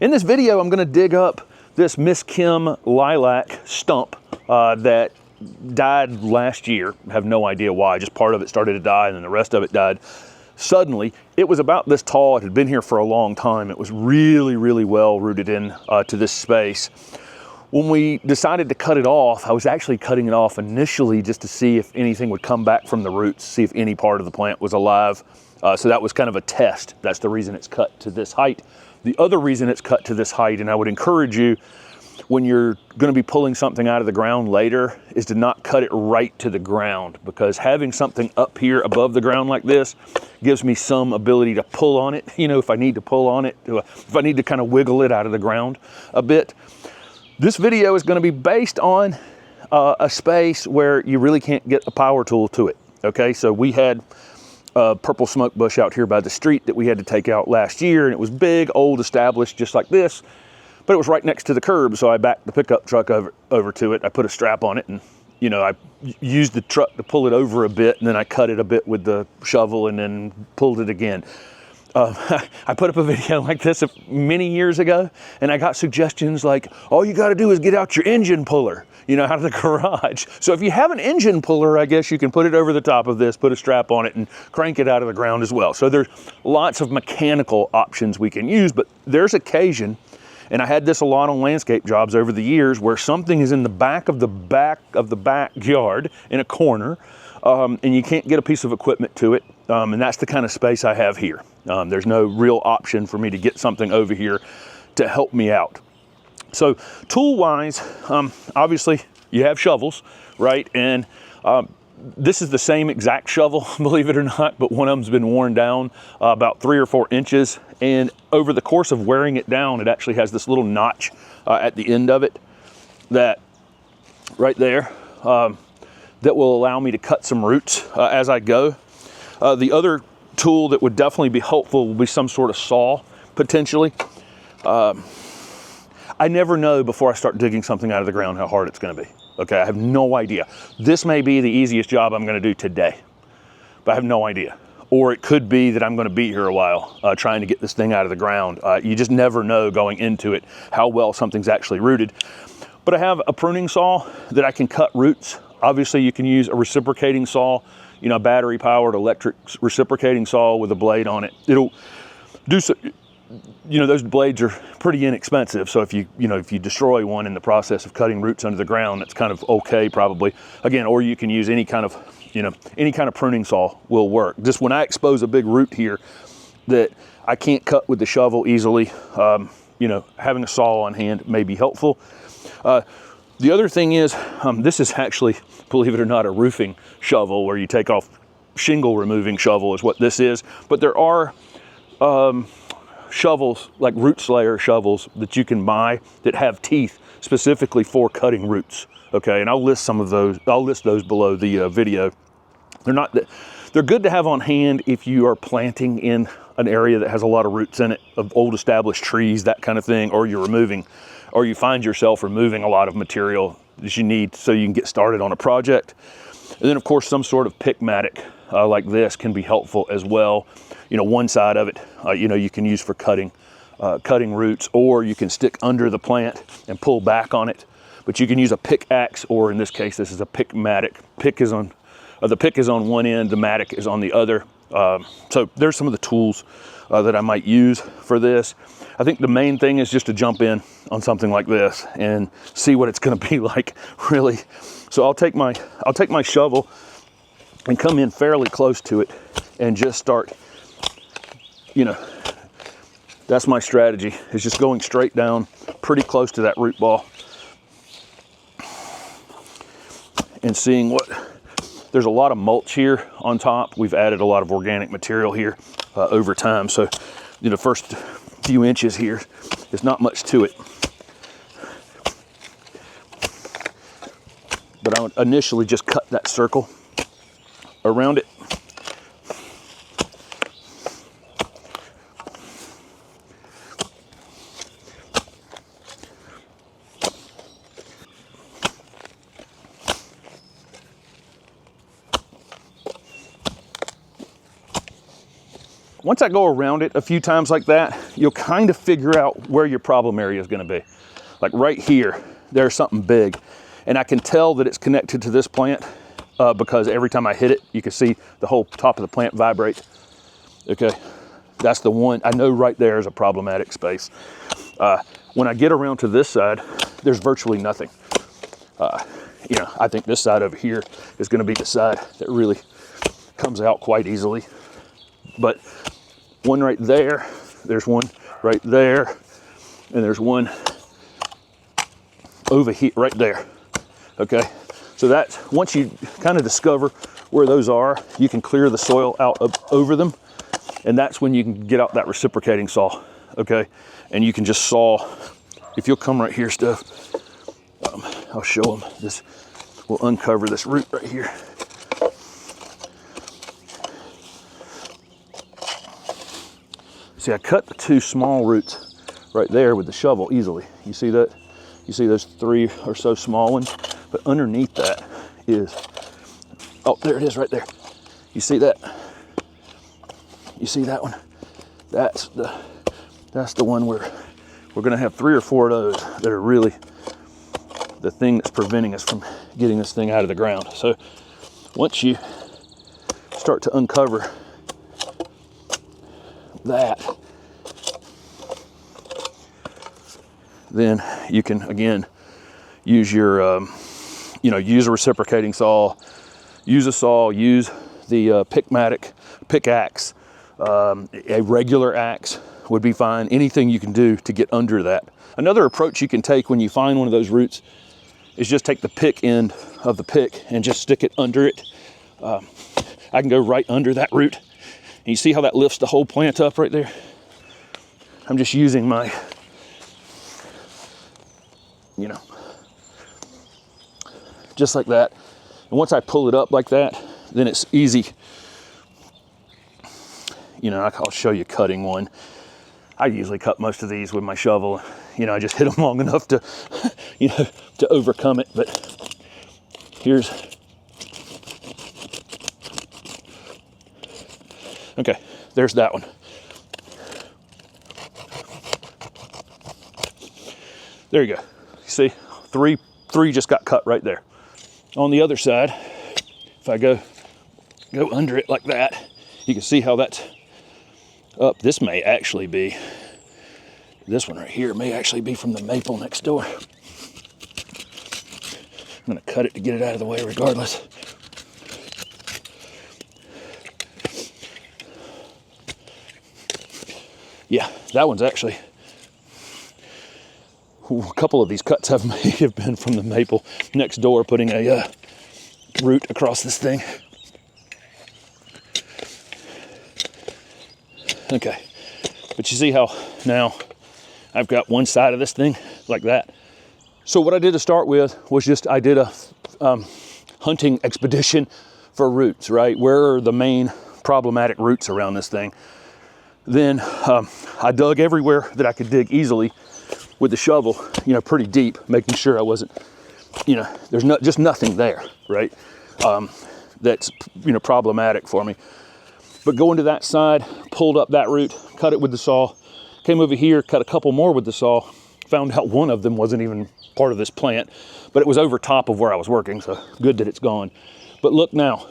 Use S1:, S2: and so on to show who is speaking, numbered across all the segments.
S1: In this video, I'm gonna dig up this Miss Kim lilac stump that died last year. I have no idea why, just part of it started to die and then the rest of it died suddenly. It was about this tall. It had been here for a long time. It was really, really well rooted in to this space. When we decided to cut it off, I was actually cutting it off initially just to see if anything would come back from the roots, see if any part of the plant was alive. So that was kind of a test. That's the reason it's cut to this height. The other reason it's cut to this height, and I would encourage you when you're going to be pulling something out of the ground later, is to not cut it right to the ground, because having something up here above the ground like this gives me some ability to pull on it. You know, if I need to pull on it, if I need to kind of wiggle it out of the ground a bit. This video is going to be based on a space where you really can't get a power tool to it. Okay, so we had a purple smoke bush out here by the street that we had to take out last year, and it was big, old, established, just like this. But it was right next to the curb, so I backed the pickup truck over to it. I put a strap on it, and you know, I used the truck to pull it over a bit, and then I cut it a bit with the shovel and then pulled it again. I put up a video like this many years ago, and I got suggestions like, all you got to do is get out your engine puller, you know, out of the garage. So if you have an engine puller, I guess you can put it over the top of this, put a strap on it, and crank it out of the ground as well. So there's lots of mechanical options we can use, but there's occasion, and I had this a lot on landscape jobs over the years, where something is in the back of the backyard in a corner, and you can't get a piece of equipment to it, and that's the kind of space I have here. There's no real option for me to get something over here to help me out. So tool-wise, obviously you have shovels, right? And this is the same exact shovel, believe it or not, but one of them's been worn down about 3 or 4 inches. And over the course of wearing it down, it actually has this little notch at the end of it, that right there, that will allow me to cut some roots as I go. The other tool that would definitely be helpful will be some sort of saw, potentially. I never know before I start digging something out of the ground how hard it's going to be. Okay, I have no idea. This may be the easiest job I'm going to do today, but I have no idea. Or it could be that I'm going to be here a while trying to get this thing out of the ground. You just never know going into it how well something's actually rooted. But I have a pruning saw that I can cut roots. Obviously, you can use a reciprocating saw, you know, battery-powered electric reciprocating saw with a blade on it. It'll do so. You know, those blades are pretty inexpensive, so if you destroy one in the process of cutting roots under the ground, that's kind of okay probably. Again, or you can use any kind of pruning saw will work. Just when I expose a big root here that I can't cut with the shovel easily, you know, having a saw on hand may be helpful. The other thing is, this is actually, believe it or not, a roofing shovel where you take off shingle removing shovel is what this is. But there are shovels, like root slayer shovels, that you can buy that have teeth specifically for cutting roots. Okay, and I'll list some of those. I'll list those below the video. They're good to have on hand if you are planting in an area that has a lot of roots in it, of old established trees, that kind of thing, or you find yourself removing a lot of material that you need so you can get started on a project. And then of course some sort of pickmatic like this can be helpful as well. You know, one side of it, you know, you can use for cutting roots, or you can stick under the plant and pull back on it. But you can use a pickaxe, or in this case, this is a pickmatic. The pick is on one end, the matic is on the other. So there's some of the tools that I might use for this. I think the main thing is just to jump in on something like this and see what it's going to be like, really. So I'll take my shovel and come in fairly close to it and just start, you know, that's my strategy, is just going straight down pretty close to that root ball and seeing what. There's a lot of mulch here on top. We've added a lot of organic material here over time. So, you know, first few inches here, there's not much to it. But I would initially just cut that circle around it. once I go around it a few times like that, you'll kind of figure out where your problem area is going to be. Like right here, there's something big, and I can tell that it's connected to this plant because every time I hit it, you can see the whole top of the plant vibrate. Okay, that's the one. I know right there is a problematic space. When I get around to this side, there's virtually nothing. You know, I think this side over here is going to be the side that really comes out quite easily. But one right there, there's one right there, and there's one over here, right there. Okay, so that's, once you kind of discover where those are, you can clear the soil out over them, and that's when you can get out that reciprocating saw. Okay, and you can just saw. If you'll come right here, Steph, I'll show them this. We'll uncover this root right here. See, I cut the 2 small roots right there with the shovel easily. You see that? You see those 3 or so small ones? But underneath that is, oh, there it is right there. You see that? You see that one? That's the one where we're gonna have 3 or 4 of those that are really the thing that's preventing us from getting this thing out of the ground. So once you start to uncover that, then you can again use your use a reciprocating saw, use a saw, use the pickaxe, a regular axe would be fine. Anything you can do to get under that. Another approach you can take when you find one of those roots is just take the pick end of the pick and just stick it under it. I can go right under that root, and you see how that lifts the whole plant up right there? I'm just using my, just like that. And once I pull it up like that, then it's easy. I'll show you cutting one. I usually cut most of these with my shovel. I just hit them long enough to, to overcome it. But here's, okay, there's that one. There you go. You see, three just got cut right there. On the other side, if I go under it like that, you can see how that's up. This may actually be, this one right here may actually be from the maple next door. I'm gonna cut it to get it out of the way regardless. Yeah, that one's actually, a couple of these cuts may have been from the maple next door, putting a root across this thing. Okay, but you see how now I've got one side of this thing like that. So what I did to start with was just, I did a hunting expedition for roots, right? Where are the main problematic roots around this thing? Then I dug everywhere that I could dig easily with the shovel, pretty deep, making sure I wasn't, there's just nothing there, right? That's, problematic for me. But going to that side, pulled up that root, cut it with the saw, came over here, cut a couple more with the saw, found out one of them wasn't even part of this plant, but it was over top of where I was working, so good that it's gone. But look now,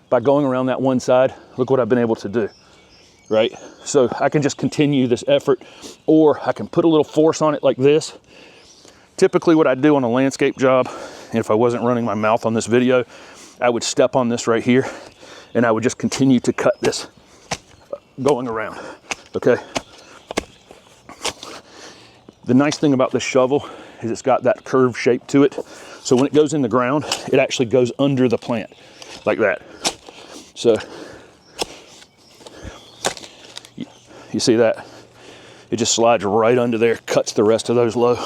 S1: by going around that one side, look what I've been able to do, right? So I can just continue this effort, or I can put a little force on it like this. Typically what I do on a landscape job, and if I wasn't running my mouth on this video, I would step on this right here, and I would just continue to cut this going around, okay? The nice thing about this shovel is it's got that curved shape to it. So when it goes in the ground, it actually goes under the plant like that. So you see that? It just slides right under there, cuts the rest of those low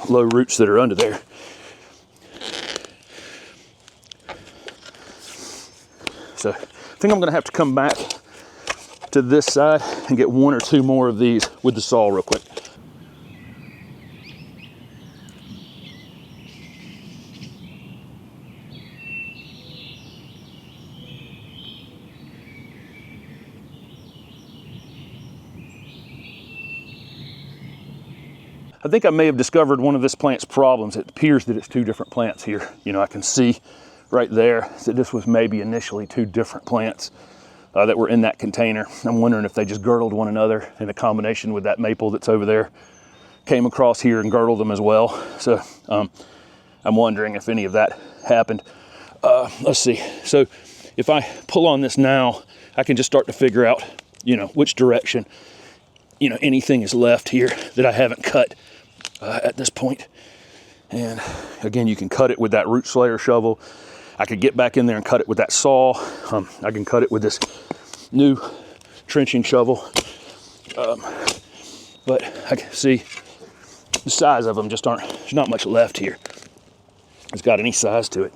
S1: roots that are under there. So I think I'm gonna have to come back to this side and get 1 or 2 more of these with the saw real quick. I think I may have discovered one of this plant's problems. It appears that it's two different plants here. You know, I can see right there that this was maybe initially two different plants that were in that container. I'm wondering if they just girdled one another in a combination with that maple that's over there. Came across here and girdled them as well. So I'm wondering if any of that happened. Let's see. So if I pull on this now, I can just start to figure out, you know, which direction, you know, anything is left here that I haven't cut at this point. And again, you can cut it with that root slayer shovel. I could get back in there and cut it with that saw. I can cut it with this new trenching shovel. But I can see the size of them just aren't, there's not much left here. It's got any size to it.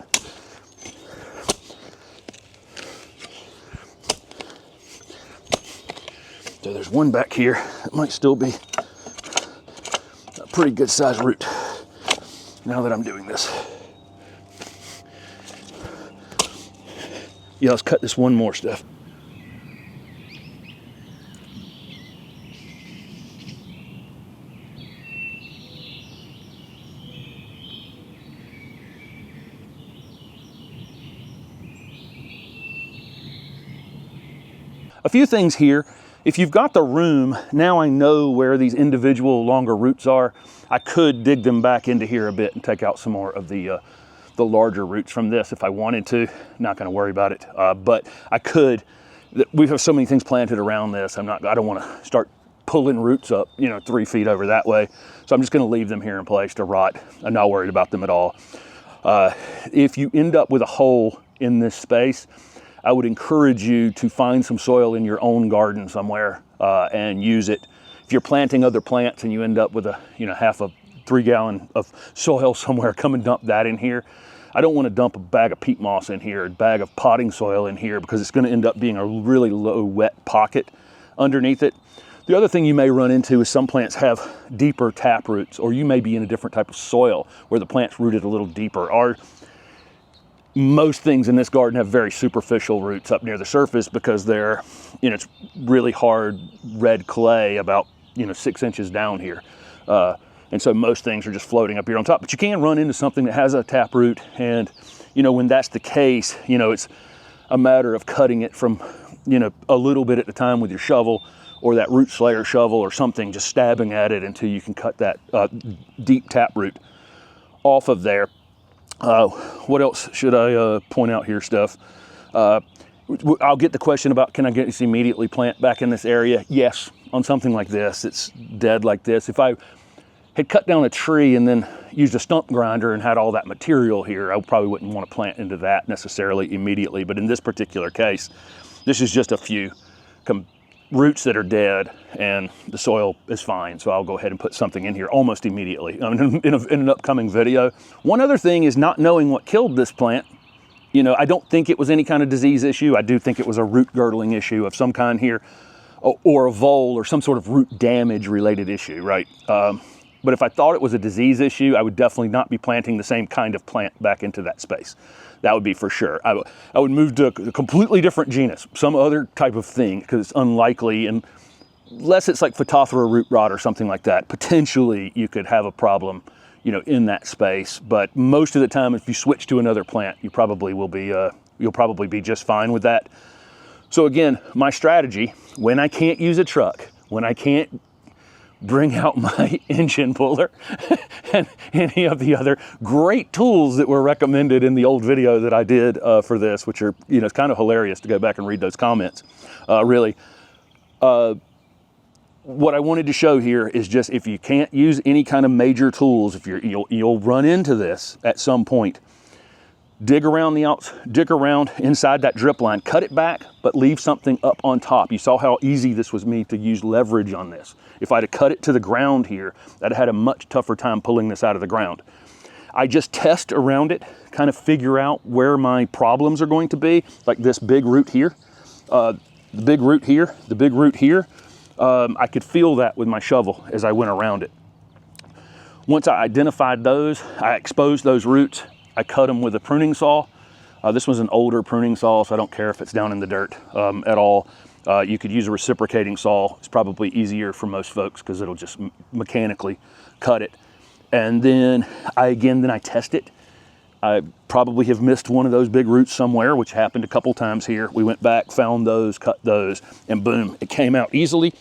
S1: So there's one back here that might still be a pretty good sized root now that I'm doing this. Yeah, let's cut this one more stuff. A few things here. If you've got the room, now I know where these individual longer roots are. I could dig them back into here a bit and take out some more of the larger roots from this if I wanted to. Not going to worry about it, but I could. We have so many things planted around this. I don't want to start pulling roots up, you know, 3 feet over that way. So I'm just going to leave them here in place to rot. I'm not worried about them at all. If you end up with a hole in this space, I would encourage you to find some soil in your own garden somewhere and use it. If you're planting other plants and you end up with a, you know, half a 3 gallon of soil somewhere, come and dump that in here. I don't want to dump a bag of peat moss in here, a bag of potting soil in here, because it's going to end up being a really low wet pocket underneath it. The other thing you may run into is some plants have deeper tap roots, or you may be in a different type of soil where the plant's rooted a little deeper. Most things in this garden have very superficial roots up near the surface because they're, you know, it's really hard red clay about, you know, 6 inches down here. And so most things are just floating up here on top. But you can run into something that has a tap root. And, you know, when that's the case, you know, it's a matter of cutting it from, you know, a little bit at a time with your shovel or that root slayer shovel or something, just stabbing at it until you can cut that deep tap root off of there. What else should I point out here, Steph? I'll get the question about, can I get this immediately plant back in this area? Yes, on something like this, it's dead like this. If I had cut down a tree and then used a stump grinder and had all that material here, I probably wouldn't want to plant into that necessarily immediately. But in this particular case, this is just a few roots that are dead and the soil is fine. So I'll go ahead and put something in here almost immediately in an upcoming video. One other thing is not knowing what killed this plant. You know, I don't think it was any kind of disease issue. I do think it was a root girdling issue of some kind here, or a vole or some sort of root damage related issue, right? But if I thought it was a disease issue, I would definitely not be planting the same kind of plant back into that space. That would be for sure. I would move to a completely different genus, some other type of thing, because it's unlikely, and unless it's like Phytophthora root rot or something like that, potentially you could have a problem, you know, in that space. But most of the time, if you switch to another plant, you probably will be, you'll probably be just fine with that. So again, my strategy, when I can't use a truck, when I can't bring out my engine puller and any of the other great tools that were recommended in the old video that I did for this, which are, you know, it's kind of hilarious to go back and read those comments, really. What I wanted to show here is just, if you can't use any kind of major tools, if you'll run into this at some point, dig around inside that drip line, cut it back, but leave something up on top. You saw how easy this was me to use leverage on this. If I'd have cut it to the ground here, I'd have had a much tougher time pulling this out of the ground. I just test around it, kind of figure out where my problems are going to be, like this big root here, the big root here, the big root here. I could feel that with my shovel as I went around it. Once I identified those, I exposed those roots. I cut them with a pruning saw. This was an older pruning saw, so I don't care if it's down in the dirt at all. You could use a reciprocating saw. It's probably easier for most folks because it'll just mechanically cut it. And then I test it. I probably have missed one of those big roots somewhere, which happened a couple times here. We went back, found those, cut those, and boom, it came out easily.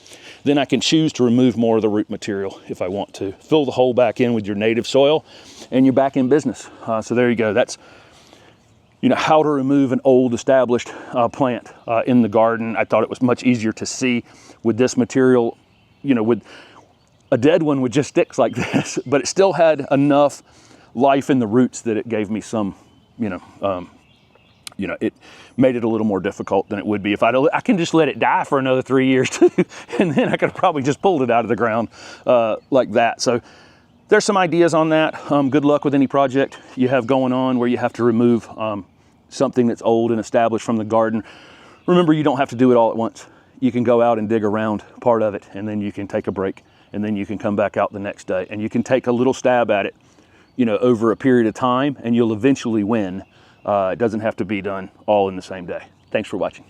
S1: Then I can choose to remove more of the root material if I want to. Fill the hole back in with your native soil, and you're back in business. So there you go. That's, you know, how to remove an old established plant in the garden. I thought it was much easier to see with this material. You know, with a dead one with just sticks like this, but it still had enough life in the roots that it gave me some, it made it a little more difficult than it would be if I can just let it die for another 3 years too, and then I could have probably just pulled it out of the ground like that. So there's some ideas on that. Good luck with any project you have going on where you have to remove something that's old and established from the garden. Remember, you don't have to do it all at once. You can go out and dig around part of it, and then you can take a break, and then you can come back out the next day, and you can take a little stab at it, over a period of time, and you'll eventually win. It doesn't have to be done all in the same day. Thanks for watching.